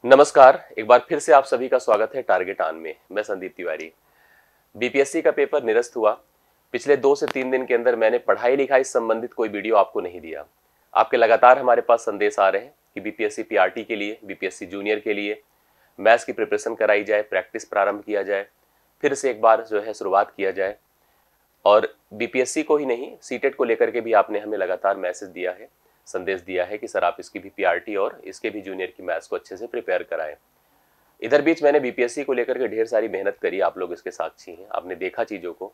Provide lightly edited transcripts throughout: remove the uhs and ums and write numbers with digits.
नमस्कार, एक बार फिर से आप सभी का स्वागत है टारगेट ऑन में। मैं संदीप तिवारी। बीपीएससी का पेपर निरस्त हुआ। पिछले 2 से 3 दिन के अंदर मैंने पढ़ाई लिखाई से संबंधित कोई वीडियो आपको नहीं दिया। आपके लगातार हमारे पास संदेश आ रहे हैं कि बीपीएससी पीआरटी के लिए, बीपीएससी जूनियर के लिए मैथ्स की प्रिपरेशन कराई जाए, प्रैक्टिस प्रारंभ किया जाए, फिर से एक बार जो है शुरुआत किया जाए। और बीपीएससी को ही नहीं, सीटेट को लेकर के भी आपने हमें लगातार मैसेज दिया है, संदेश दिया है कि सर आप इसकी भी पीआरटी और इसके भी जूनियर की मैथ्स को अच्छे से प्रिपेयर कराएं। इधर बीच मैंने बीपीएससी को लेकर के ढेर सारी मेहनत करी, आप लोग इसके साक्षी हैं। आपने देखा चीज़ों को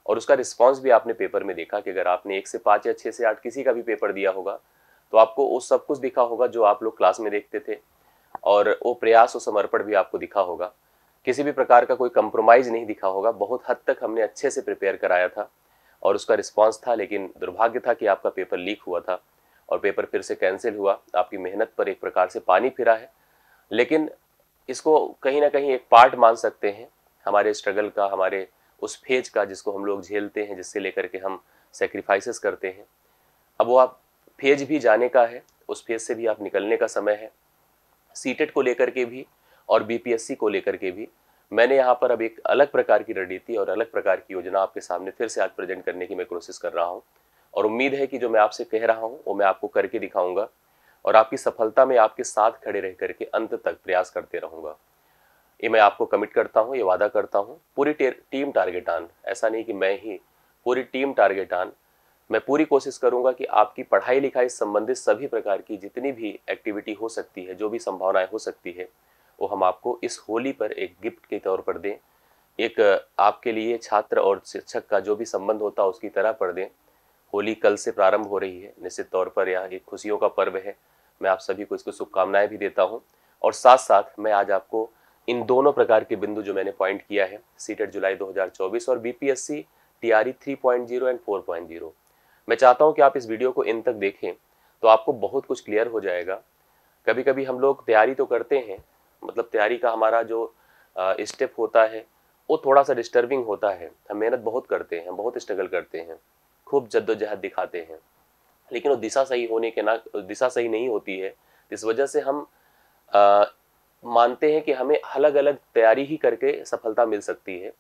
और उसका रिस्पांस भी आपने पेपर में देखा कि अगर आपने 1 से 5 या 6 से 8 किसी का भी पेपर दिया होगा तो आपको वो सब कुछ दिखा होगा जो आप लोग क्लास में देखते थे, और वो प्रयास और समर्पण भी आपको दिखा होगा। किसी भी प्रकार का कोई कंप्रोमाइज़ नहीं दिखा होगा। बहुत हद तक हमने अच्छे से प्रिपेयर कराया था और उसका रिस्पांस था। लेकिन दुर्भाग्य था कि आपका पेपर लीक हुआ था और पेपर फिर से कैंसिल हुआ। आपकी मेहनत पर एक प्रकार से पानी फिरा है, लेकिन इसको कहीं ना कहीं एक पार्ट मान सकते हैं हमारे स्ट्रगल का, हमारे उस फेज का जिसको हम लोग झेलते हैं, जिससे लेकर के हम सेक्रीफाइसेस करते हैं। अब वो आप फेज भी जाने का है, उस फेज से भी आप निकलने का समय है। सीटेट को लेकर के भी और बीपीएससी को लेकर के भी मैंने यहाँ पर अब एक अलग प्रकार की रणनीति और अलग प्रकार की योजना आपके सामने फिर से आज प्रेजेंट करने की मैं कोशिश कर रहा हूँ। और उम्मीद है कि जो मैं आपसे कह रहा हूँ वो मैं आपको करके दिखाऊंगा और आपकी सफलता में आपके साथ खड़े रह करके अंत तक प्रयास करते रहूंगा। ये मैं आपको कमिट करता हूँ, ये वादा करता हूँ। पूरी टीम टारगेट ऑन, ऐसा नहीं कि मैं ही, पूरी टीम टारगेट ऑन। मैं पूरी कोशिश करूंगा कि आपकी पढ़ाई लिखाई संबंधित सभी प्रकार की जितनी भी एक्टिविटी हो सकती है, जो भी संभावनाएं हो सकती है, वो हम आपको इस होली पर एक गिफ्ट के तौर पर दें। एक आपके लिए छात्र और शिक्षक का जो भी संबंध होता है उसकी तरह पर दें। होली कल से प्रारंभ हो रही है, निश्चित तौर पर यह एक खुशियों का पर्व है। मैं आप सभी को इसको शुभकामनाएं भी देता हूं। और साथ साथ मैं आज आपको इन दोनों प्रकार के बिंदु जो मैंने पॉइंट किया है, सीटेट जुलाई 2024 और बीपीएससी टीआरई 3.0 एंड 4.0, मैं चाहता हूं कि आप इस वीडियो को इन तक देखें तो आपको बहुत कुछ क्लियर हो जाएगा। कभी कभी हम लोग तैयारी तो करते हैं, मतलब तैयारी का हमारा जो स्टेप होता है वो थोड़ा सा डिस्टर्बिंग होता है। हम मेहनत बहुत करते हैं, बहुत स्ट्रगल करते हैं, खूब जद्दोजहद दिखाते हैं, लेकिन वो दिशा सही होने के ना, दिशा सही नहीं होती है। इस वजह से हम आ, मानते हैं कि हमें अलग अलग तैयारी ही करके सफलता मिल सकती है।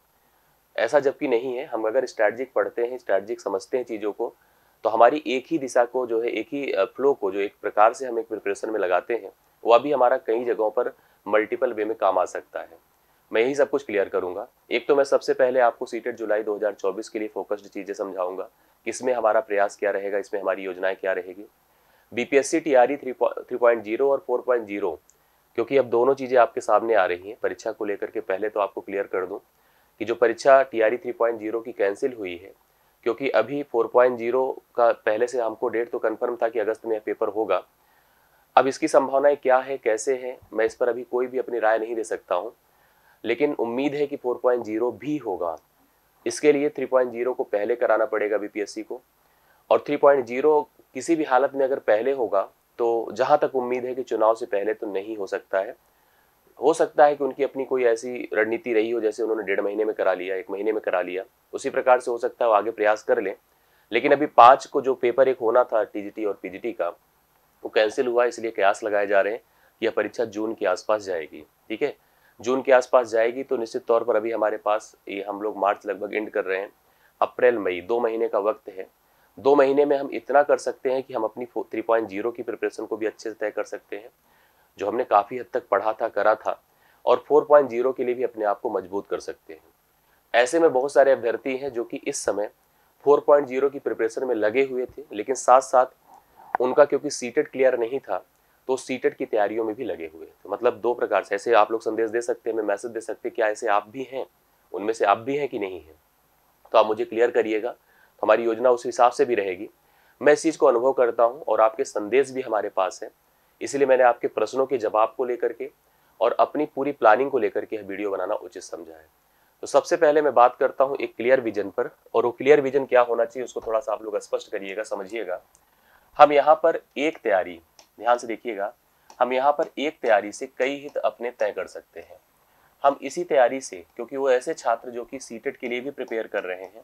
ऐसा जबकि नहीं है। हम अगर स्ट्रैटेजिक पढ़ते हैं, स्ट्रैटेजिक समझते हैं चीज़ों को, तो हमारी एक ही दिशा को जो है, एक ही फ्लो को जो एक प्रकार से हम एक प्रिपरेशन में लगाते हैं, वह भी हमारा कई जगहों पर मल्टीपल वे में काम आ सकता है। मैं यही सब कुछ क्लियर करूंगा। एक तो मैं सबसे पहले आपको सीटेट जुलाई 2024 के लिए फोकस्ड चीज़ें समझाऊंगा, इसमें हमारा प्रयास क्या रहेगा, इसमें हमारी योजनाएं क्या रहेगी। बीपीएससी टीआरई 3.0 और 4.0, क्योंकि अब दोनों चीज़ें आपके सामने आ रही हैं परीक्षा को लेकर के। पहले तो आपको क्लियर कर दूं कि जो परीक्षा टीआरई 3.0 की कैंसिल हुई है, क्योंकि अभी 4.0 का पहले से हमको डेट तो कंफर्म था कि अगस्त में यह पेपर होगा। अब इसकी संभावनाएं क्या है, कैसे हैं, मैं इस पर अभी कोई भी अपनी राय नहीं दे सकता हूं, लेकिन उम्मीद है कि 4.0 भी होगा। इसके लिए 3.0 को पहले कराना पड़ेगा बीपीएससी को, और 3.0 किसी भी हालत में अगर पहले होगा तो जहां तक उम्मीद है कि चुनाव से पहले तो नहीं हो सकता है। हो सकता है कि उनकी अपनी कोई ऐसी रणनीति रही हो, जैसे उन्होंने 1.5 महीने में करा लिया, 1 महीने में करा लिया, उसी प्रकार से हो सकता है वो आगे प्रयास कर लें। लेकिन अभी 5 को जो पेपर एक होना था टीजीटी और पीजीटी का, वो कैंसिल हुआ। इसलिए कयास लगाए जा रहे हैं कि यह परीक्षा जून के आसपास जाएगी। ठीक है, जून के आसपास जाएगी तो निश्चित तौर पर अभी हमारे पास ये, हम लोग मार्च लगभग एंड कर रहे हैं, अप्रैल मई 2 महीने का वक्त है। 2 महीने में हम इतना कर सकते हैं कि हम अपनी 3.0 की प्रिपरेशन को भी अच्छे से तय कर सकते हैं, जो हमने काफ़ी हद तक पढ़ा था, करा था, और 4.0 के लिए भी अपने आप को मजबूत कर सकते हैं। ऐसे में बहुत सारे अभ्यर्थी हैं जो कि इस समय 4.0 की प्रिपरेशन में लगे हुए थे, लेकिन साथ साथ उनका क्योंकि सीटेट क्लियर नहीं था तो सीटेट की तैयारियों में भी लगे हुए थे। मतलब 2 प्रकार से ऐसे आप लोग संदेश दे सकते हैं, मैं मैसेज दे सकते हैं, क्या ऐसे आप भी हैं, उनमें से आप भी हैं कि नहीं हैं, तो आप मुझे क्लियर करिएगा, तो हमारी योजना उस हिसाब से भी रहेगी। मैं इस चीज़ को अनुभव करता हूँ और आपके संदेश भी हमारे पास है, इसलिए मैंने आपके प्रश्नों के जवाब को लेकर के और अपनी पूरी प्लानिंग को लेकर के यह वीडियो बनाना उचित समझा है। तो सबसे पहले मैं बात करता हूँ एक क्लियर विजन पर, और वो क्लियर विजन क्या होना चाहिए उसको थोड़ा सा आप लोग स्पष्ट करिएगा, समझिएगा। हम यहाँ पर एक तैयारी, ध्यान से देखिएगा, हम यहाँ पर एक तैयारी से कई हित अपने तय कर सकते हैं। हम इसी तैयारी से, क्योंकि वो ऐसे छात्र जो कि सीटेट के लिए भी प्रिपेयर कर रहे हैं,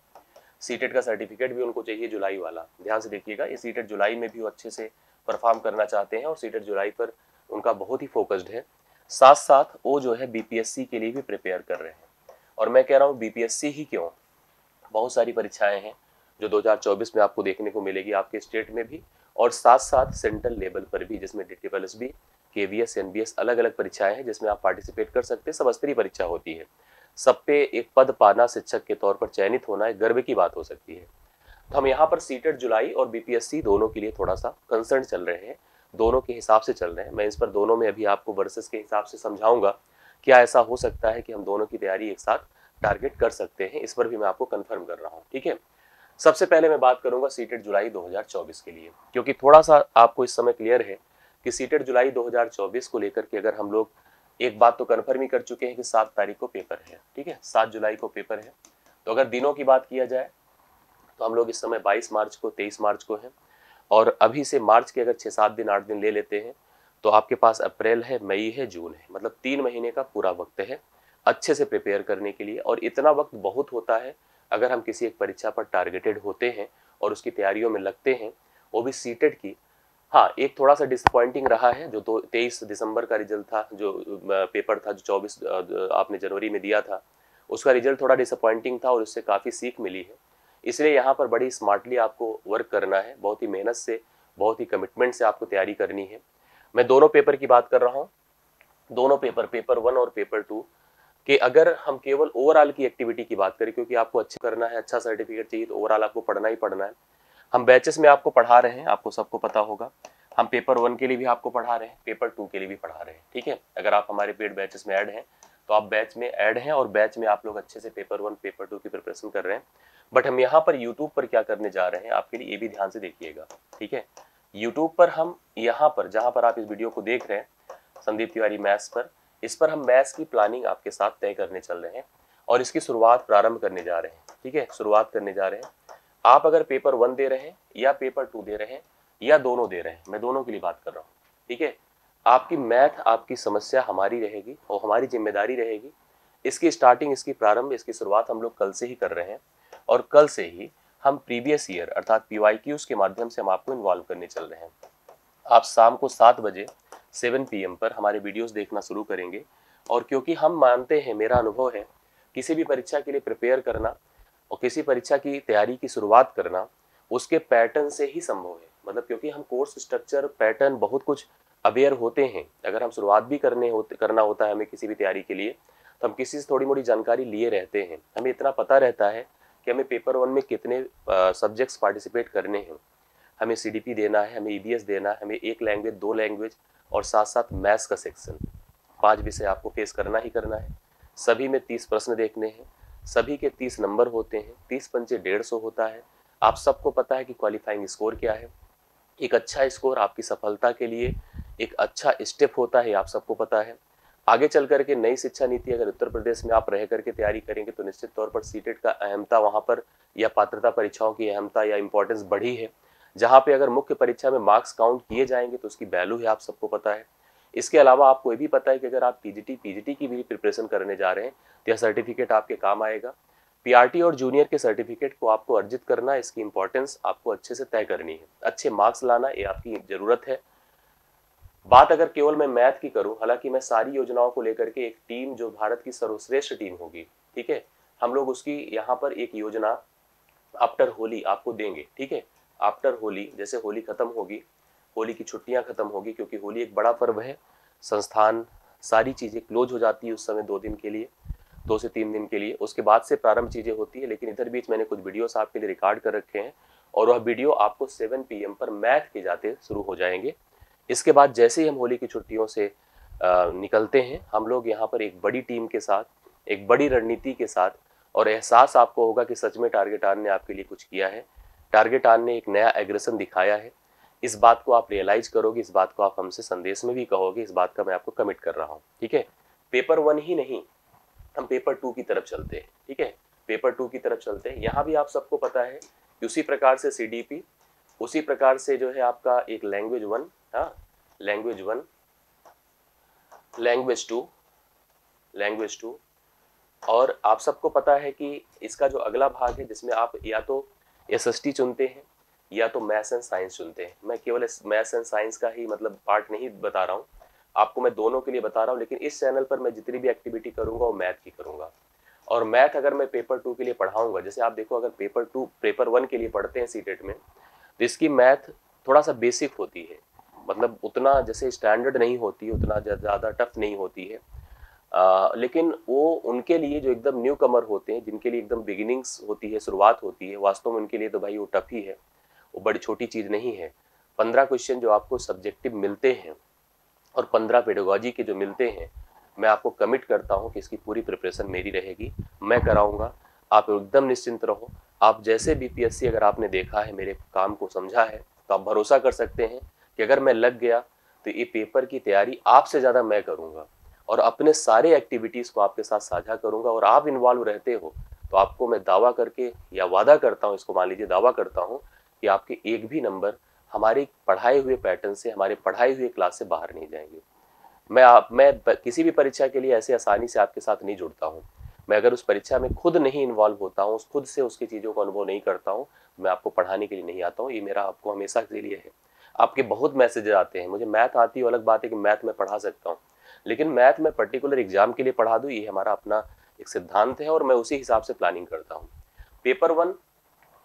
सीटेट का सर्टिफिकेट भी उनको चाहिए जुलाई वाला, ध्यान से देखिएगा, ये सीटेट जुलाई में भी वो अच्छे से परफॉर्म करना चाहते हैं और सीटेट जुलाई पर उनका बहुत ही फोकस्ड है। साथ साथ वो जो है बीपीएससी के लिए भी प्रिपेयर कर रहे हैं। और मैं कह रहा हूँ बीपीएससी ही क्यों, बहुत सारी परीक्षाएं हैं जो 2024 में आपको देखने को मिलेगी आपके स्टेट में भी, और साथ साथ सेंट्रल लेवल पर भी, जिसमें DSSB, KVS, NBS अलग अलग परीक्षाएं हैं जिसमें आप पार्टिसिपेट कर सकते हैं। सब स्तरीय परीक्षा होती है, सब पे एक पद पाना, शिक्षक के तौर पर चयनित होना एक गर्व की बात हो सकती है। तो हम यहाँ पर सीटेट जुलाई और बीपीएससी दोनों के लिए थोड़ा सा कंसर्न चल रहे हैं, दोनों के हिसाब से चल रहे हैं। मैं इस पर दोनों में अभी आपको वर्सेस के हिसाब से समझाऊंगा, क्या ऐसा हो सकता है कि हम दोनों की तैयारी एक साथ टारगेट कर सकते हैं, इस पर भी मैं आपको कंफर्म कर रहा हूँ। ठीक है, सबसे पहले मैं बात करूंगा सीटेट जुलाई 2024 के लिए, क्योंकि थोड़ा सा आपको इस समय क्लियर है कि सीटेट जुलाई 2024 को लेकर के अगर हम लोग एक बात तो कंफर्म ही कर चुके हैं कि 7 तारीख को पेपर है। ठीक है, 7 जुलाई को पेपर है। तो अगर दिनों की बात किया जाए तो हम लोग इस समय 22 मार्च को, 23 मार्च को है, और अभी से मार्च के अगर 6-7 दिन 8 दिन ले लेते हैं तो आपके पास अप्रैल है, मई है, जून है, मतलब 3 महीने का पूरा वक्त है अच्छे से प्रिपेयर करने के लिए। और इतना वक्त बहुत होता है अगर हम किसी एक परीक्षा पर टारगेटेड होते हैं और उसकी तैयारियों में लगते हैं, वो भी सीटेट की। हाँ, एक थोड़ा सा डिसअपॉइंटिंग रहा है जो 23 दिसंबर का रिजल्ट था, जो पेपर था जो 24 आपने जनवरी में दिया था, उसका रिजल्ट थोड़ा डिसअपॉइंटिंग था और उससे काफ़ी सीख मिली है। इसलिए यहाँ पर बड़ी स्मार्टली आपको वर्क करना है, बहुत ही मेहनत से, बहुत ही कमिटमेंट से आपको तैयारी करनी है। मैं दोनों पेपर की बात कर रहा हूँ, दोनों पेपर, पेपर 1 और पेपर 2 कि अगर हम केवल ओवरऑल की एक्टिविटी की बात करें, क्योंकि आपको अच्छा करना है, अच्छा सर्टिफिकेट चाहिए, तो ओवरऑल आपको पढ़ना ही पढ़ना है। हम बैचेस में आपको पढ़ा रहे हैं, आपको सबको पता होगा, हम पेपर 1 के लिए भी आपको पढ़ा रहे हैं, पेपर 2 के लिए भी पढ़ा रहे हैं। ठीक है, अगर आप हमारे पेड बैचेस में ऐड हैं तो आप बैच में ऐड हैं और बैच में आप लोग अच्छे से पेपर 1 पेपर 2 की प्रिपरेशन कर रहे हैं। बट हम यहाँ पर यूट्यूब पर क्या करने जा रहे हैं आपके लिए, ये भी ध्यान से देखिएगा। ठीक है, यूट्यूब पर हम यहाँ पर, जहाँ पर आप इस वीडियो को देख रहे हैं, संदीप तिवारी मैथ्स पर, इस पर हम मैथ्स की प्लानिंग आपके साथ तय करने चल रहे हैं और इसकी शुरुआत प्रारंभ करने जा रहे हैं। ठीक है, शुरुआत करने जा रहे हैं। आप अगर पेपर 1 दे रहे हैं या पेपर 2 दे रहे हैं या दोनों दे रहे हैं, मैं दोनों के लिए बात कर रहा हूँ। ठीक है, आपकी मैथ, आपकी समस्या हमारी रहेगी और हमारी जिम्मेदारी रहेगी। इसकी स्टार्टिंग, इसकी प्रारंभ, इसकी शुरुआत हम लोग कल से ही कर रहे हैं और कल से ही हम प्रीवियस ईयर अर्थात PYQs के माध्यम से हम आपको इन्वॉल्व करने चल रहे हैं। आप शाम को 7 बजे 7 PM पर हमारे वीडियोस देखना शुरू करेंगे। और क्योंकि हम मानते हैं, मेरा अनुभव है, किसी भी परीक्षा के लिए प्रिपेयर करना और किसी परीक्षा की तैयारी की शुरुआत करना उसके पैटर्न से ही संभव है। मतलब क्योंकि हम कोर्स स्ट्रक्चर, पैटर्न, बहुत कुछ अवेयर होते हैं। अगर हम शुरुआत भी करना होता है हमें किसी भी तैयारी के लिए, तो हम किसी से थोड़ी मोड़ी जानकारी लिए रहते हैं। हमें इतना पता रहता है कि हमें पेपर 1 में कितने सब्जेक्ट्स पार्टिसिपेट करने हैं, हमें CDP देना है, हमें EBS देना है, हमें 1 लैंग्वेज, 2 लैंग्वेज और साथ साथ मैथ्स का सेक्शन, 5 विषय आपको फेस करना ही करना है। सभी में 30 प्रश्न देखने हैं, सभी के 30 नंबर होते हैं, 30 पंचे 150 होता है। आप सबको पता है कि क्वालिफाइंग स्कोर क्या है। एक अच्छा स्कोर आपकी सफलता के लिए एक अच्छा स्टेप होता है, आप सबको पता है। आगे चल करके नई शिक्षा नीति अगर उत्तर प्रदेश में आप रह करके तैयारी करेंगे तो निश्चित तौर पर सीटेट का अहमता वहाँ पर, या पात्रता परीक्षाओं की अहमता या इंपॉर्टेंस बढ़ी है, जहाँ पे अगर मुख्य परीक्षा में मार्क्स काउंट किए जाएंगे तो उसकी वैल्यू है, आप सबको पता है। इसके अलावा आपको ये भी पता है कि अगर आप पीजीटी की भी प्रिपरेशन करने जा रहे हैं तो यह सर्टिफिकेट आपके काम आएगा। PRT और जूनियर के सर्टिफिकेट को आपको अर्जित करना, इसकी इंपॉर्टेंस आपको अच्छे से तय करनी है, अच्छे मार्क्स लाना, ये आपकी जरूरत है। बात अगर केवल मैं मैथ की करूं, हालांकि मैं सारी योजनाओं को लेकर के एक टीम जो भारत की सर्वश्रेष्ठ टीम होगी, ठीक है, हम लोग उसकी यहाँ पर एक योजना आफ्टर होली आपको देंगे। ठीक है, आफ्टर होली, जैसे होली खत्म होगी, होली की छुट्टियां खत्म होगी, क्योंकि होली एक बड़ा पर्व है, संस्थान सारी चीजें क्लोज हो जाती है उस समय 2 दिन के लिए, 2 से 3 दिन के लिए, उसके बाद से प्रारंभ चीजें होती है। लेकिन इधर बीच मैंने कुछ वीडियोस आपके लिए रिकॉर्ड कर रखे हैं और वह वीडियो आपको 7 PM पर मैथ के जाते शुरू हो जाएंगे। इसके बाद जैसे ही हम होली की छुट्टियों से निकलते हैं, हम लोग यहाँ पर एक बड़ी टीम के साथ, एक बड़ी रणनीति के साथ, और एहसास आपको होगा कि सच में टारगेट ऑन ने आपके लिए कुछ किया है, टारगेट ऑन ने एक नया एग्रेशन दिखाया है। इस बात को आप रियलाइज करोगे, इस बात को आप हमसे संदेश में भी कहोगे, इस बात का मैं आपको कमिट कर रहा हूँ। ठीक है, पेपर 1 ही नहीं, हम पेपर 2 की तरफ चलते हैं। ठीक है, पेपर 2 की तरफ चलते हैं। यहाँ भी आप सबको पता है कि उसी प्रकार से CDP, उसी प्रकार से जो है आपका एक लैंग्वेज 1, हाँ, लैंग्वेज 1, लैंग्वेज 2, लैंग्वेज 2, और आप सबको पता है कि इसका जो अगला भाग है जिसमें आप या तो SST चुनते हैं या तो मैथ्स एंड साइंस चुनते हैं। मैं केवल मैथ्स एंड साइंस का ही मतलब पार्ट नहीं बता रहा हूँ, आपको मैं दोनों के लिए बता रहा हूँ, लेकिन इस चैनल पर मैं जितनी भी एक्टिविटी करूंगा वो मैथ की करूंगा। और मैथ अगर मैं पेपर 2 के लिए पढ़ाऊंगा, जैसे आप देखो अगर पेपर 1 के लिए पढ़ते हैं सीटेट में, तो इसकी मैथ थोड़ा सा बेसिक होती है, मतलब उतना जैसे स्टैंडर्ड नहीं होती, उतना ज़्यादा टफ नहीं होती है। लेकिन वो उनके लिए जो एकदम न्यू कमर होते हैं, जिनके लिए एकदम बिगिनिंग्स होती है, शुरुआत होती है, वास्तव में उनके लिए तो भाई वो टफ ही है, वो बड़ी छोटी चीज़ नहीं है। 15 क्वेश्चन जो आपको सब्जेक्टिव मिलते हैं और 15 पेडागॉजी के जो मिलते हैं, मैं आपको कमिट करता हूं कि इसकी पूरी प्रिपरेशन मेरी रहेगी, मैं कराऊंगा। आप एकदम निश्चिंत रहो। आप जैसे बीपीएससी अगर आपने देखा है, मेरे काम को समझा है, तो आप भरोसा कर सकते हैं कि अगर मैं लग गया तो ये पेपर की तैयारी आपसे ज़्यादा मैं करूँगा और अपने सारे एक्टिविटीज़ को आपके साथ साझा करूँगा। और आप इन्वॉल्व रहते हो तो आपको मैं दावा करके या वादा करता हूँ, इसको मान लीजिए दावा करता हूँ कि आपके एक भी नंबर हमारे पढ़ाए हुए पैटर्न से, हमारे पढ़ाई हुए क्लास से बाहर नहीं जाएंगे। मैं किसी भी परीक्षा के लिए ऐसे आसानी से आपके साथ नहीं जुड़ता हूँ। मैं अगर उस परीक्षा में खुद नहीं इन्वॉल्व होता हूँ, खुद से उसकी चीज़ों को अनुभव नहीं करता हूँ, मैं आपको पढ़ाने के लिए नहीं आता हूँ। ये मेरा आपको हमेशा के लिए है। आपके बहुत मैसेज आते हैं, मुझे मैथ आती है, अलग बात है कि मैथ में पढ़ा सकता हूँ, लेकिन मैथ में पर्टिकुलर एग्जाम के लिए पढ़ा दूँ, ये हमारा अपना एक सिद्धांत है और मैं उसी हिसाब से प्लानिंग करता हूँ। पेपर 1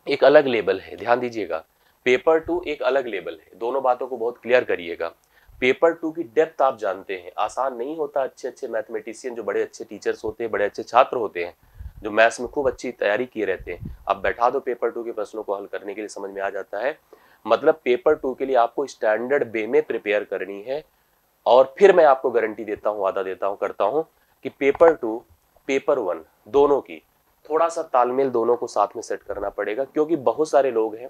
एक अलग लेवल है, ध्यान दीजिएगा। पेपर 2 एक अलग लेवल है, दोनों बातों को बहुत क्लियर करिएगा। पेपर 2 की डेप्थ आप जानते हैं, आसान नहीं होता। अच्छे अच्छे मैथमेटिशियन, जो बड़े अच्छे टीचर्स होते हैं, बड़े अच्छे छात्र होते हैं, जो मैथ्स में खूब अच्छी तैयारी किए रहते हैं, आप बैठा दो पेपर 2 के प्रश्नों को हल करने के लिए, समझ में आ जाता है। मतलब पेपर 2 के लिए आपको स्टैंडर्ड वे में प्रिपेयर करनी है। और फिर मैं आपको गारंटी देता हूँ, वादा देता हूँ, करता हूँ कि पेपर 2 पेपर 1 दोनों की थोड़ा सा तालमेल दोनों को साथ में सेट करना पड़ेगा, क्योंकि बहुत सारे लोग हैं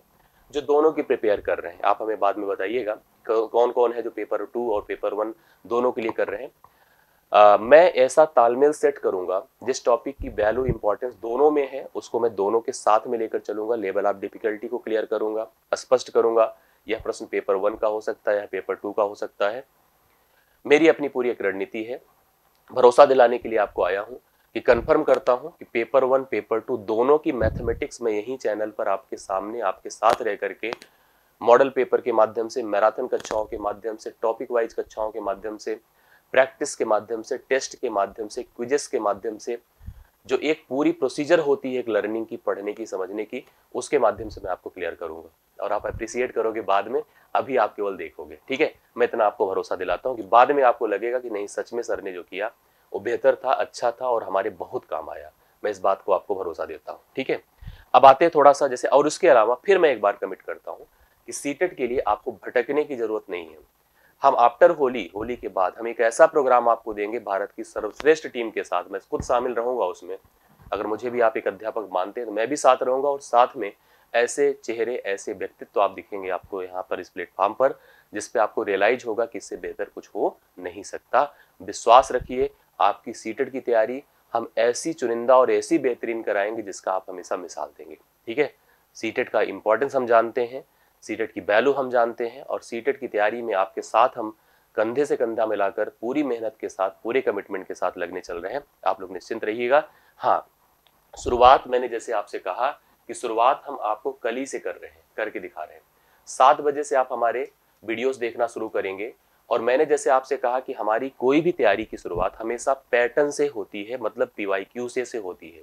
जो दोनों की प्रिपेयर कर रहे हैं। आप हमें बाद में बताइएगा कौन कौन है जो पेपर 2 और पेपर 1 दोनों के लिए कर रहे हैं। मैं ऐसा तालमेल सेट करूंगा, जिस टॉपिक की वैल्यू इंपॉर्टेंस दोनों में है उसको मैं दोनों के साथ में लेकर चलूंगा। लेवल ऑफ डिफिकल्टी को क्लियर करूंगा, स्पष्ट करूंगा। यह प्रश्न पेपर 1 का हो सकता है, यह पेपर 2 का हो सकता है। मेरी अपनी पूरी एक रणनीति है। भरोसा दिलाने के लिए आपको आया हूं कि कंफर्म करता हूं कि पेपर 1 पेपर 2 दोनों की मैथमेटिक्स में यही चैनल पर आपके सामने, आपके साथ रह करके, मॉडल पेपर के माध्यम से, मैराथन कक्षाओं के माध्यम से, टॉपिक वाइज कक्षाओं के माध्यम से, प्रैक्टिस के माध्यम से, टेस्ट के माध्यम से, क्विजेस के माध्यम से, जो एक पूरी प्रोसीजर होती है एक लर्निंग की, पढ़ने की, समझने की, उसके माध्यम से मैं आपको क्लियर करूंगा। और आप अप्रिशिएट करोगे बाद में, अभी आप केवल देखोगे, ठीक है। मैं इतना आपको भरोसा दिलाता हूँ कि बाद में आपको लगेगा कि नहीं, सच में सर ने जो किया वो बेहतर था, अच्छा था और हमारे बहुत काम आया। मैं इस बात को आपको भरोसा देता हूँ, ठीक है। अब आते हैं थोड़ा सा जैसे, और उसके अलावा फिर मैं एक बार कमिट करता हूँ कि सीटेट के लिए आपको भटकने की जरूरत नहीं है। हम आफ्टर होली के बाद हम एक ऐसा प्रोग्राम आपको देंगे भारत की सर्वश्रेष्ठ टीम के साथ। मैं खुद शामिल रहूंगा उसमें। अगर मुझे भी आप एक अध्यापक मानते हैं तो मैं भी साथ रहूंगा, और साथ में ऐसे चेहरे, ऐसे व्यक्तित्व आप दिखेंगे आपको यहाँ पर इस प्लेटफॉर्म पर, जिसपे आपको रियलाइज होगा कि इससे बेहतर कुछ हो नहीं सकता। विश्वास रखिए, आपकी सीटेट की तैयारी हम ऐसी चुनिंदा और ऐसी बेहतरीन कराएंगे जिसका आप हमेशा मिसाल देंगे, ठीक है। सीटेट का इंपॉर्टेंस हम जानते हैं, सीटेट की वैल्यू हम जानते हैं, और सीटेट की तैयारी में आपके साथ हम कंधे से कंधा मिलाकर पूरी मेहनत के साथ, पूरे कमिटमेंट के साथ लगने चल रहे हैं। आप लोग निश्चिंत रहिएगा। हाँ, शुरुआत मैंने जैसे आपसे कहा कि शुरुआत हम आपको कल ही से कर रहे हैं, करके दिखा रहे हैं। 7 बजे से आप हमारे वीडियोस देखना शुरू करेंगे। और मैंने जैसे आपसे कहा कि हमारी कोई भी तैयारी की शुरुआत हमेशा पैटर्न से होती है, मतलब PYQ से होती है।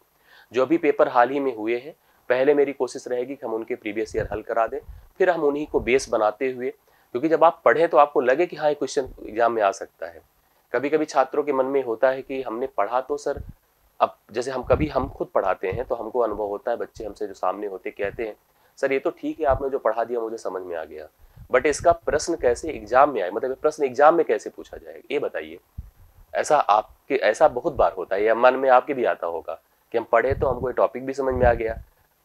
जो भी पेपर हाल ही में हुए हैं, पहले मेरी कोशिश रहेगी कि हम उनके प्रीवियस ईयर हल करा दें, फिर हम उन्हीं को बेस बनाते हुए, क्योंकि जब आप पढ़ें तो आपको लगे कि हाँ, ये क्वेश्चन एग्जाम में आ सकता है। कभी कभी छात्रों के मन में होता है कि हमने पढ़ा तो सर, अब जैसे हम खुद पढ़ाते हैं तो हमको अनुभव होता है, बच्चे हमसे जो सामने होते कहते हैं, सर ये तो ठीक है, आपने जो पढ़ा दिया मुझे समझ में आ गया, बट इसका प्रश्न कैसे एग्जाम में आए, मतलब प्रश्न एग्जाम में कैसे पूछा जाएगा, ये बताइए। ऐसा बहुत बार होता है, या मन में आपके भी आता होगा कि हम पढ़े तो हमको ये टॉपिक भी समझ में आ गया,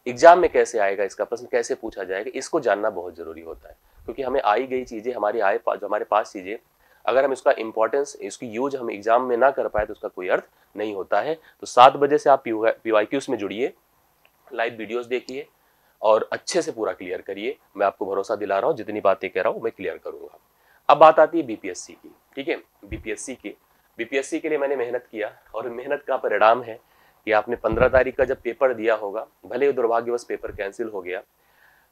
एग्जाम में कैसे आएगा, इसका प्रश्न कैसे पूछा जाएगा। इसको जानना बहुत जरूरी होता है, क्योंकि हमें आई गई चीजें, जो हमारे पास चीजें, अगर हम इसका इंपॉर्टेंस, इसकी यूज हम एग्जाम में ना कर पाए तो उसका कोई अर्थ नहीं होता है। तो 7 बजे से आप PYQs में जुड़िए, लाइव वीडियोस देखिए और अच्छे से पूरा क्लियर करिए। मैं आपको भरोसा दिला रहा हूँ, जितनी बातें कह रहा हूँ मैं क्लियर करूंगा। अब बात आती है BPSC की, ठीक है। BPSC के लिए मैंने मेहनत किया, और मेहनत का परिणाम है कि आपने 15 तारीख का जब पेपर दिया होगा, भले ही दुर्भाग्यवश पेपर कैंसिल हो गया,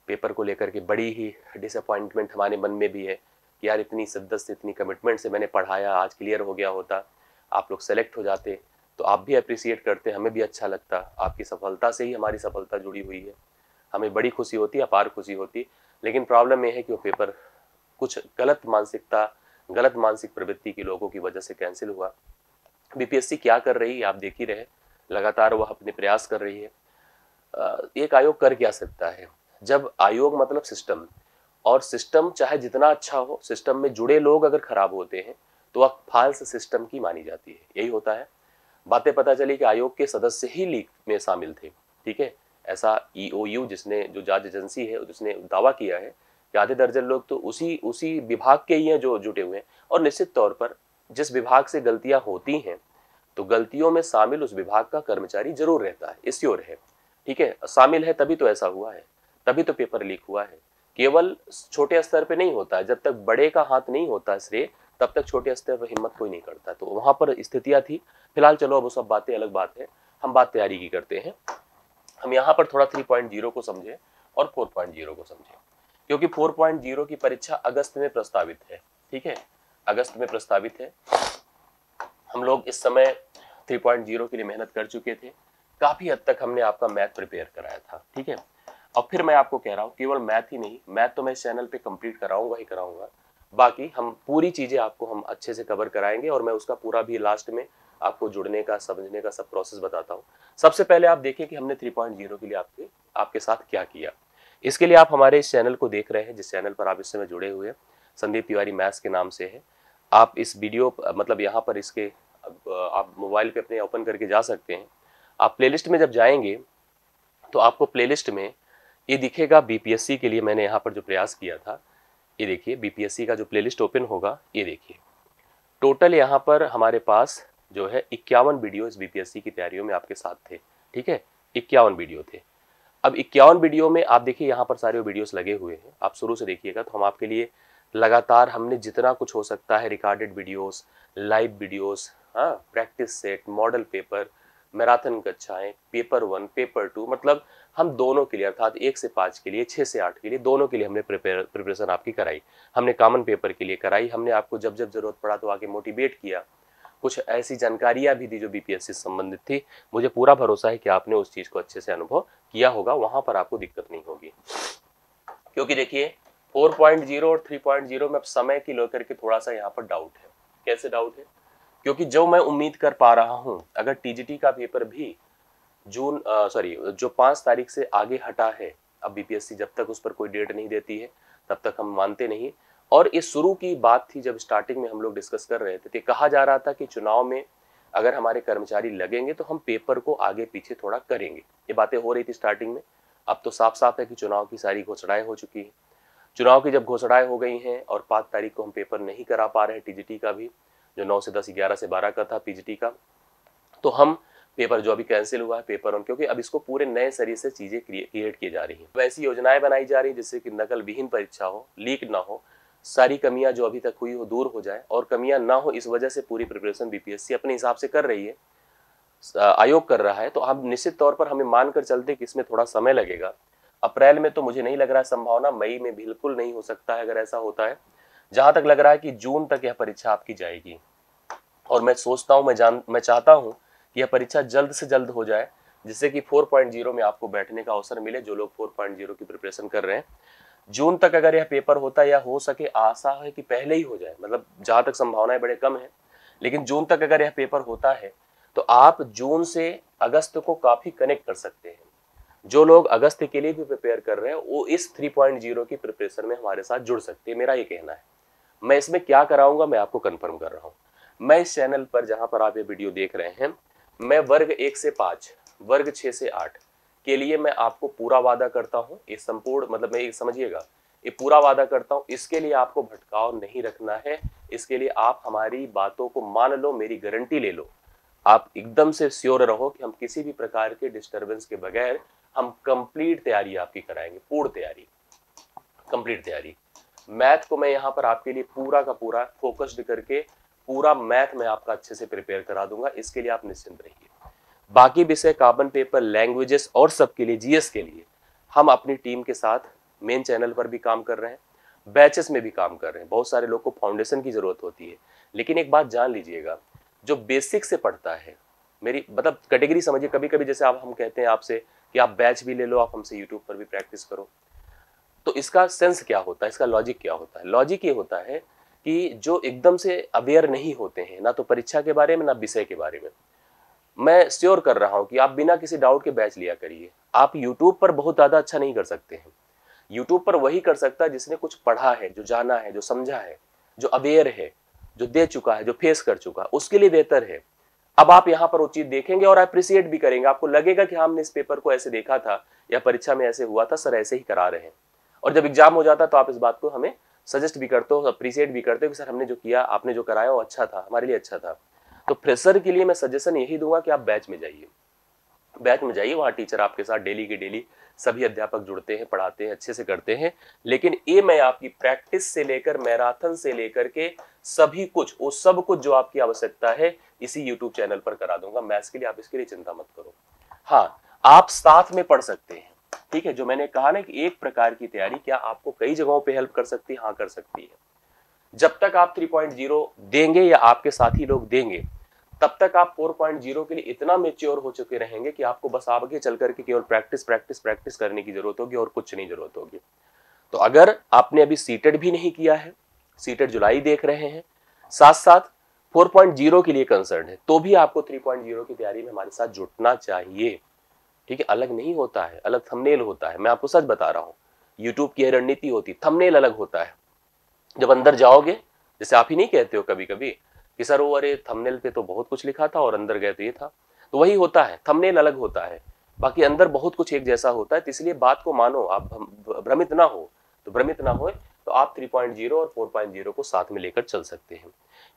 पेपर को लेकर के बड़ी ही डिसअपॉइंटमेंट हमारे मन में भी है, कि यार इतनी शिद्दत से, इतनी कमिटमेंट से मैंने पढ़ाया, आज क्लियर हो गया होता, आप लोग सेलेक्ट हो जाते तो आप भी अप्रिशिएट करते, हमें भी अच्छा लगता। आपकी सफलता से ही हमारी सफलता जुड़ी हुई है, हमें बड़ी खुशी होती, अपार खुशी होती। लेकिन प्रॉब्लम यह है कि वो पेपर कुछ गलत मानसिकता, गलत मानसिक प्रवृत्ति के लोगों की वजह से कैंसिल हुआ। बीपीएससी क्या कर रही है आप देख ही रहे, लगातार वह अपने प्रयास कर रही है। एक आयोग कर क्या सकता है? जब आयोग मतलब सिस्टम, और सिस्टम चाहे जितना अच्छा हो, सिस्टम में जुड़े लोग अगर खराब होते हैं तो वह फाल्स सिस्टम की मानी जाती है, यही होता है। बातें पता चली कि आयोग के सदस्य ही लीक में शामिल थे, ठीक है। ऐसा ईओयू जिसने, जो जांच एजेंसी है, जिसने दावा किया है कि आधे दर्जन लोग तो उसी विभाग के ही हैं जो जुटे हुए हैं। और निश्चित तौर पर जिस विभाग से गलतियां होती हैं तो गलतियों में शामिल उस विभाग का कर्मचारी जरूर रहता है, इश्योर है, ठीक है। शामिल है तभी तो ऐसा हुआ है, तभी तो पेपर लीक हुआ है। केवल छोटे स्तर पे नहीं होता है, जब तक बड़े का हाथ नहीं होता श्रेय, तब तक छोटे स्तर पर हिम्मत कोई नहीं करता। तो वहां पर स्थितियां थी। फिलहाल चलो अब वो सब बातें अलग बात है, हम बात तैयारी की करते हैं। हम यहाँ पर थोड़ा 3.0 को समझे और 4.0 को समझे, क्योंकि 4.0 की परीक्षा अगस्त में प्रस्तावित है, ठीक है, अगस्त में प्रस्तावित है। हम लोग इस समय 3.0 के लिए मेहनत कर चुके थे, काफी हद तक हमने आपका मैथ प्रिपेयर कराया था, ठीक है। अब फिर मैं आपको कह रहा हूँ केवल मैथ ही नहीं, मैथ तो मैं इस चैनल पे कंप्लीट कराऊंगा ही कराऊंगा, बाकी हम पूरी चीजें आपको हम अच्छे से कवर कराएंगे और मैं उसका पूरा भी लास्ट में आपको जुड़ने का, समझने का सब प्रोसेस बताता हूँ। सबसे पहले आप देखिए कि हमने 3.0 के लिए आपके साथ क्या किया। इसके लिए आप हमारे इस चैनल को देख रहे हैं, जिस चैनल पर आप इस समय जुड़े हुए हैं, संदीप तिवारी मैथ्स के नाम से है। आप इस वीडियो मतलब यहाँ पर इसके आप मोबाइल पे अपने ओपन करके जा सकते हैं। आप प्लेलिस्ट में जब जाएंगे तो आपको प्लेलिस्ट में ये दिखेगा, बीपीएससी के लिए मैंने यहाँ पर जो प्रयास किया था, ये देखिए बीपीएससी का जो प्लेलिस्ट ओपन होगा, ये देखिए टोटल यहाँ पर हमारे पास जो है 51 वीडियो इस बीपीएससी की तैयारियों में आपके साथ थे, ठीक है, 51 वीडियो थे। अब 51 वीडियो में आप देखिए यहाँ पर सारे वीडियोस लगे हुए हैं, आप शुरू से देखिएगा तो हम आपके लिए लगातार हमने जितना कुछ हो सकता है, रिकॉर्डेड वीडियोस, लाइव वीडियोस, हाँ, practice set, model paper, marathon कक्षाएं, पेपर 1, पेपर 2, मतलब हम दोनों के लिए, अर्थात 1 से 5 के लिए, 6 से 8 के लिए, दोनों के लिए हमने प्रिपरेशन आपकी कराई। हमने कॉमन पेपर के लिए कराई, हमने आपको जब जब जरूरत पड़ा तो आके मोटिवेट किया, कुछ ऐसी जानकारियां भी दी जो बीपीएससी से संबंधित थी। मुझे पूरा भरोसा है कि आपने उस चीज को अच्छे से अनुभव किया होगा, वहां पर आपको दिक्कत नहीं होगी। क्योंकि देखिए 4.0 और 3.0 में अब समय की लेकर के थोड़ा सा यहाँ पर डाउट है। कैसे डाउट है? क्योंकि जो मैं उम्मीद कर पा रहा हूं, अगर टीजीटी का पेपर भी जो 5 तारीख से आगे हटा है, अब बीपीएससी जब तक उस पर कोई डेट नहीं देती है तब तक हम मानते नहीं। और इस शुरू की बात थी, जब स्टार्टिंग में हम लोग डिस्कस कर रहे थे तो कहा जा रहा था कि चुनाव में अगर हमारे कर्मचारी लगेंगे तो हम पेपर को आगे पीछे थोड़ा करेंगे, ये बातें हो रही थी स्टार्टिंग में। अब तो साफ साफ है कि चुनाव की सारी घोषणाएं हो चुकी है। चुनाव की जब घोषणाएं हो गई हैं और 5 तारीख को हम पेपर नहीं करा पा रहे हैं टीजीटी का भी, जो 9 से 10, 11 से 12 का था पीजीटी का, तो हम पेपर जो अभी कैंसिल हुआ है पेपर 1, क्योंकि अब इसको पूरे नए सरी से चीजें क्रिएट की जा रही हैं, वैसी योजनाएं बनाई जा रही है जिससे कि नकल विहीन परीक्षा हो, लीक ना हो, सारी कमियां जो अभी तक हुई हो दूर हो जाए और कमियां ना हो, इस वजह से पूरी प्रिपरेशन बीपीएससी अपने हिसाब से कर रही है, आयोग कर रहा है। तो हम निश्चित तौर पर हमें मानकर चलते कि इसमें थोड़ा समय लगेगा। अप्रैल में तो मुझे नहीं लग रहा है संभावना, मई में बिल्कुल नहीं हो सकता है अगर ऐसा होता है। जहां तक लग रहा है कि जून तक यह परीक्षा आपकी जाएगी, और मैं सोचता हूं, मैं चाहता हूं कि यह परीक्षा जल्द से जल्द हो जाए, जिससे कि 4.0 में आपको बैठने का अवसर मिले। जो लोग 4.0 की प्रिपरेशन कर रहे हैं, जून तक अगर यह पेपर होता है, या हो सके आशा है कि पहले ही हो जाए, मतलब जहां तक संभावनाएं बड़े कम है, लेकिन जून तक अगर यह पेपर होता है तो आप जून से अगस्त को काफी कनेक्ट कर सकते हैं। जो लोग अगस्त के लिए भी प्रिपेयर कर रहे हैं वो इस 3.0 की प्रिपरेशन में हमारे साथ जुड़ सकते हैं, मेरा ये कहना है। मैं इसमें क्या कराऊंगा मैं आपको कंफर्म कर रहा हूं। मैं इस चैनल पर, जहां पर आप ये वीडियो देख रहे हैं, मैं वर्ग 1 से 5, वर्ग 6 से 8 के लिए मैं आपको पूरा वादा करता हूं। ये संपूर्ण, मतलब मैं ये समझिएगा, ये पूरा वादा करता हूं। इसके लिए आपको भटकाव नहीं रखना है, इसके लिए आप हमारी बातों को मान लो, मेरी गारंटी ले लो। आप एकदम से श्योर रहो कि हम किसी भी प्रकार के डिस्टरबेंस के बगैर हम कंप्लीट तैयारी आपकी कराएंगे, पूर्ण तैयारी, कंप्लीट तैयारी। मैथ को मैं यहाँ पर आपके लिए पूरा का पूरा फोकस्ड करके पूरा मैथ में आपका अच्छे से प्रिपेयर करा दूंगा, इसके लिए आप निश्चिंत रहिए। बाकी विषय, कॉमन पेपर, लैंग्वेजेस और सब के लिए, जीएस के लिए हम अपनी टीम के साथ मेन चैनल पर भी काम कर रहे हैं। बैचेस में भी काम कर रहे हैं, बहुत सारे लोग को फाउंडेशन की जरूरत होती है। लेकिन एक बात जान लीजिएगा, जो बेसिक से पढ़ता है, मेरी मतलब कैटेगरी समझिए, कभी कभी जैसे आप हम कहते हैं आपसे कि आप बैच भी ले लो, आप हमसे यूट्यूब पर भी प्रैक्टिस करो, तो इसका सेंस क्या होता है, इसका लॉजिक क्या होता है? लॉजिक ये होता है कि जो एकदम से अवेयर नहीं होते हैं ना तो परीक्षा के बारे में ना विषय के बारे में, मैं श्योर कर रहा हूं कि आप बिना किसी डाउट के बैच लिया करिए। आप यूट्यूब पर बहुत ज्यादा अच्छा नहीं कर सकते हैं, यूट्यूब पर वही कर सकता है जिसने कुछ पढ़ा है, जो जाना है, जो समझा है, जो अवेयर है, जो दे चुका है, जो फेस कर चुका है, उसके लिए बेहतर है। अब आप यहाँ पर वो चीज देखेंगे और अप्रिशिएट भी करेंगे, आपको लगेगा कि हमने इस पेपर को ऐसे देखा था या परीक्षा में ऐसे हुआ था, सर ऐसे ही करा रहे हैं। और जब एग्जाम हो जाता तो आप इस बात को हमें सजेस्ट भी करते हो, अप्रिशिएट भी करते हो कि सर हमने जो किया, आपने जो कराया वो अच्छा था, हमारे लिए अच्छा था। तो फ्रेशर के लिए मैं सजेशन यही दूंगा कि आप बैच में जाइए, बैच में जाइए, वहाँ टीचर आपके साथ डेली के डेली सभी अध्यापक जुड़ते हैं, पढ़ाते हैं, अच्छे से करते हैं। लेकिन ये मैं आपकी प्रैक्टिस से लेकर मैराथन से लेकर के सभी कुछ, वो सब कुछ जो आपकी आवश्यकता है इसी यूट्यूब चैनल पर करा दूंगा मैथ्स के लिए, आप इसके लिए चिंता मत करो। हाँ, आप साथ में पढ़ सकते हैं, ठीक है। जो मैंने कहा ना कि एक प्रकार की तैयारी क्या आपको कई जगहों पे हेल्प कर सकती है? हाँ, कर सकती है। जब तक आप 3.0 देंगे या आपके साथी लोग देंगे, तब तक आप 4.0 के लिए इतना मेच्योर हो चुके रहेंगे कि आपको बस आगे चल करके केवल प्रैक्टिस प्रैक्टिस प्रैक्टिस करने की जरूरत होगी और कुछ नहीं जरूरत होगी। तो अगर आपने अभी सीटेट भी नहीं किया है, सीटेट जुलाई देख रहे हैं, साथ साथ 4.0 के लिए कंसर्न है, तो भी आपको 3.0 की तैयारी में हमारे साथ जुटना चाहिए, ठीक है। अलग नहीं होता है, अलग थंबनेल होता है, मैं आपको सच बता रहा हूं। यूट्यूब की रणनीति होती, थंबनेल अलग होता है। जब अंदर जाओगे, जैसे आप ही नहीं कहते हो कभी कभी कि सर वो अरे थंबनेल पे तो बहुत कुछ लिखा था और अंदर गए तो ये था, तो वही होता है, थंबनेल अलग होता है, बाकी अंदर बहुत कुछ एक जैसा होता है। तो इसलिए बात को मानो, आप भ्रमित ना हो, तो भ्रमित ना हो तो आप 3.0 और 4.0 को साथ में लेकर चल सकते हैं।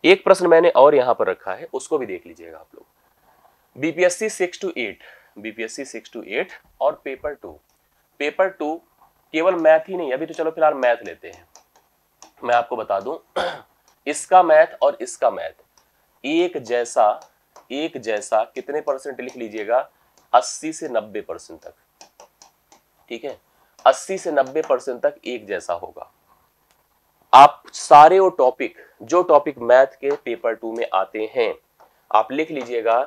एक प्रश्न मैंने और यहाँ पर रखा है, उसको भी देख लीजिएगा आप लोग। बीपीएससी 6 to 8, बीपीएससी 6 to 8 और पेपर 2, पेपर 2 केवल मैथ ही नहीं, अभी तो चलो फिलहाल मैथ लेते हैं। मैं आपको बता दूं, इसका मैथ और इसका मैथ एक जैसा, एक जैसा कितने परसेंट लिख लीजिएगा? 80 से 90% तक, ठीक है। 80 से 90% तक एक जैसा होगा। आप सारे वो टॉपिक, जो टॉपिक मैथ के पेपर 2 में आते हैं, आप लिख लीजिएगा।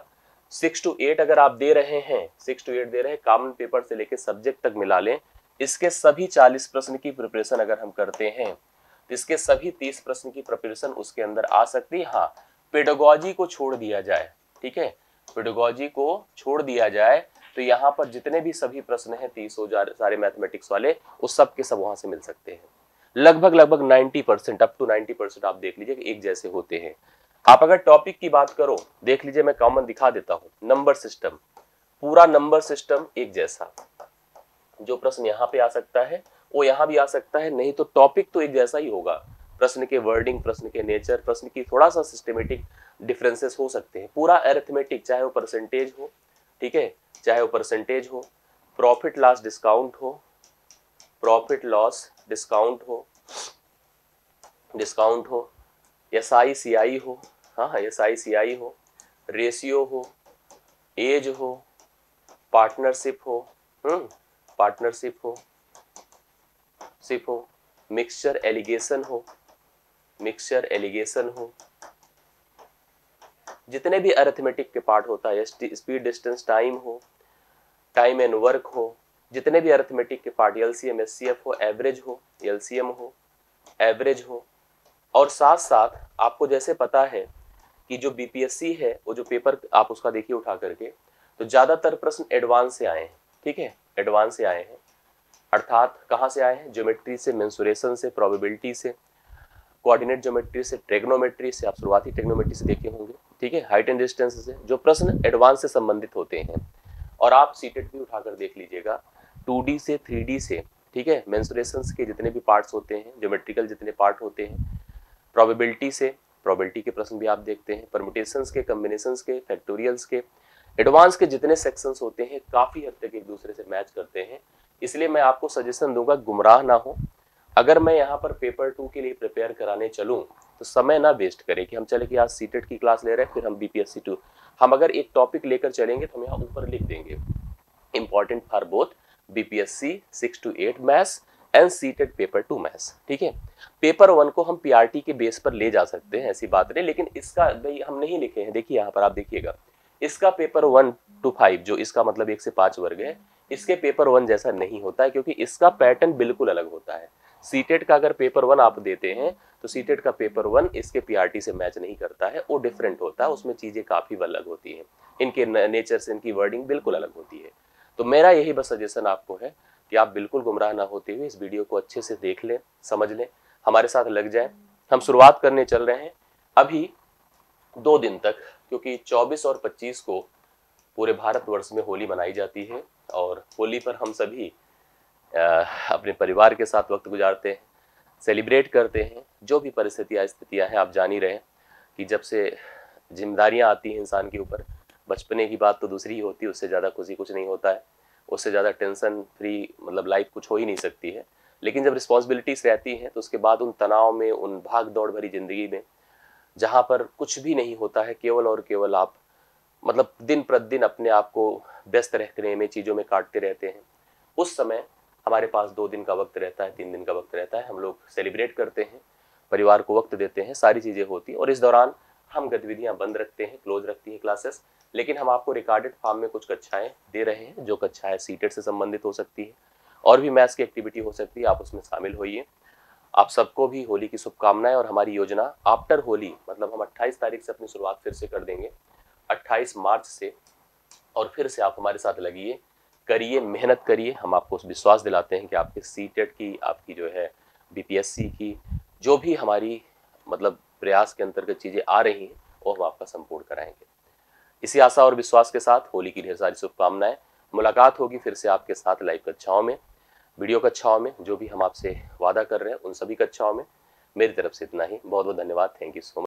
6 to 8 अगर आप दे रहे हैं, 6 to 8 दे रहे हैं, कॉमन पेपर से लेकर सब्जेक्ट तक मिला लें, इसके सभी 40 प्रश्न की प्रिपरेशन अगर हम करते हैं, इसके सभी 30 प्रश्न की प्रिपरेशन उसके अंदर आ सकती है। हाँ, पेडागोजी को छोड़ दिया जाए, ठीक है, पेडागोजी को छोड़ दिया जाए तो यहाँ पर जितने भी सभी प्रश्न हैं 30 हो सारे मैथमेटिक्स वाले, उस सब के सब वहां से मिल सकते हैं। लगभग 90%, अप टू 90% आप देख लीजिए कि एक जैसे होते हैं। आप अगर टॉपिक की बात करो, देख लीजिए, मैं कॉमन दिखा देता हूं। नंबर सिस्टम, पूरा नंबर सिस्टम एक जैसा, जो प्रश्न यहाँ पे आ सकता है वो यहाँ भी आ सकता है, नहीं तो टॉपिक तो एक जैसा ही होगा। प्रश्न के वर्डिंग, प्रश्न के नेचर, प्रश्न की थोड़ा सा सिस्टमेटिक डिफरेंसेस हो सकते हैं। पूरा अरिथमेटिक, चाहे वो परसेंटेज हो, ठीक है, चाहे वो परसेंटेज हो, प्रॉफिट लॉस डिस्काउंट हो, प्रॉफिट लॉस डिस्काउंट हो, डिस्काउंट हो, SICI हो, हाँ SICI हो, रेशियो हो, एज हो, पार्टनरशिप हो, पार्टनरशिप हो, सिप हो, मिक्सचर एलिगेशन हो, मिक्सचर एलिगेशन हो, जितने भी अरिथमेटिक के पार्ट होता है, स्पीड डिस्टेंस टाइम हो, टाइम एंड वर्क हो, जितने भी अरिथमेटिक के पार्ट, LCM SCF हो, एवरेज हो, LCM हो, एवरेज हो। और साथ साथ आपको जैसे पता है कि जो बीपीएससी है, वो जो पेपर आप उसका देखिए उठा करके, तो ज्यादातर प्रश्न एडवांस से आए हैं, ठीक है, एडवांस से आए हैं। अर्थात कहाँ से आए हैं? ज्योमेट्री से, मेंसुरेशन से, प्रोबेबिलिटी से, कोऑर्डिनेट ज्योमेट्री से, ट्रिग्नोमेट्री से, आप शुरुआती ट्रिग्नोमेट्री से देखे होंगे, ठीक है, हाइट एंड डिस्टेंस से, जो प्रश्न एडवांस से संबंधित होते हैं। और आप सीटेट भी उठाकर देख लीजिएगा, 2D से 3D से, ठीक है, मेंसुरेशंस के जितने भी पार्ट्स होते हैं, ज्योमेट्रिकल जितने पार्ट होते हैं, प्रोबेबिलिटी से, प्रोबेबिलिटी के प्रश्न भी आप देखते हैं, परम्यूटेशंस के, कॉम्बिनेशंस के, फैक्टोरियल्स के, एडवांस के जितने सेक्शंस होते हैं, काफी हद तक एक दूसरे से मैच करते हैं। इसलिए मैं आपको सजेशन दूंगा, गुमराह ना हो। अगर मैं यहाँ पर पेपर 2 के लिए प्रिपेयर कराने चलूं तो समय ना वेस्ट करें कि हम चले कि आज सीटेट की क्लास ले रहे हैं, फिर हम बीपीएससी 2, हम अगर एक टॉपिक लेकर चलेंगे तो हम यहाँ ऊपर लिख देंगे important for both BPSC 6 to 8 maths and CTET paper 2 maths. ठीक है, पेपर 1 को हम पीआरटी के बेस पर ले जा सकते हैं, ऐसी बात नहीं, लेकिन इसका भाई हम नहीं लिखे हैं। देखिए यहाँ पर आप देखिएगा, इसका पेपर 1 to 5 जो इसका मतलब 1 से 5 वर्ग है, इसके पेपर 1 जैसा नहीं होता है, क्योंकि इसका पैटर्न बिल्कुल अलग होता है। सीटेट का अगर पेपर 1 आप देते हैं तो सीटेट का पेपर 1 इसके पीआरटी से मैच नहीं करता है, वो डिफरेंट होता है, उसमें चीजें काफी अलग होती हैं, इनके नेचर से इनकी वर्डिंग बिल्कुल अलग होती है। तो मेरा यही बस सजेशन आपको है कि आप बिल्कुल गुमराह ना होते हुए इस वीडियो को अच्छे से देख लें, समझ लें, हमारे साथ लग जाएं। हम शुरुआत करने चल रहे हैं अभी 2 दिन तक, क्योंकि 24 और 25 को पूरे भारतवर्ष में होली मनाई जाती है और होली पर हम सभी अपने परिवार के साथ वक्त गुजारते हैं, सेलिब्रेट करते हैं। जो भी स्थितियाँ हैं, आप जान ही रहे हैं कि जब से जिम्मेदारियां आती हैं इंसान के ऊपर, बचपने की बात तो दूसरी ही होती है, उससे ज़्यादा खुशी कुछ नहीं होता है, उससे ज़्यादा टेंशन फ्री मतलब लाइफ कुछ हो ही नहीं सकती है। लेकिन जब रिस्पॉन्सिबिलिटीज रहती हैं तो उसके बाद उन तनाव में, उन भाग दौड़ भरी ज़िंदगी में, जहाँ पर कुछ भी नहीं होता है, केवल और केवल आप मतलब दिन प्रतिदिन अपने आप को व्यस्त रखने में, चीज़ों में काटते रहते हैं, उस समय हमारे पास 2 दिन का वक्त रहता है, 3 दिन का वक्त रहता है, हम लोग सेलिब्रेट करते हैं, परिवार को वक्त देते हैं, सारी चीज़ें होती हैं। और इस दौरान हम गतिविधियां बंद रखते हैं, क्लोज रखती हैं क्लासेस, लेकिन हम आपको रिकॉर्डेड फॉर्म में कुछ कक्षाएं दे रहे हैं, जो कक्षाएं सीटेट से संबंधित हो सकती है और भी मैथ्स की एक्टिविटी हो सकती है, आप उसमें शामिल होइए। आप सबको भी होली की शुभकामनाएं। और हमारी योजना आफ्टर होली, मतलब हम 28 तारीख से अपनी शुरुआत फिर से कर देंगे, 28 मार्च से, और फिर से आप हमारे साथ लगिए, करिए, मेहनत करिए। हम आपको विश्वास दिलाते हैं कि आपके सीटेट की, आपकी जो है बीपीएससी की, जो भी हमारी मतलब प्रयास के अंतर्गत चीज़ें आ रही हैं, वो हम आपका संपूर्ण कराएंगे। इसी आशा और विश्वास के साथ होली की ढेर सारी शुभकामनाएं। मुलाकात होगी फिर से आपके साथ लाइव कक्षाओं में, वीडियो कक्षाओं में, जो भी हम आपसे वादा कर रहे हैं उन सभी कक्षाओं में। मेरी तरफ से इतना ही, बहुत बहुत धन्यवाद, थैंक यू सो मच।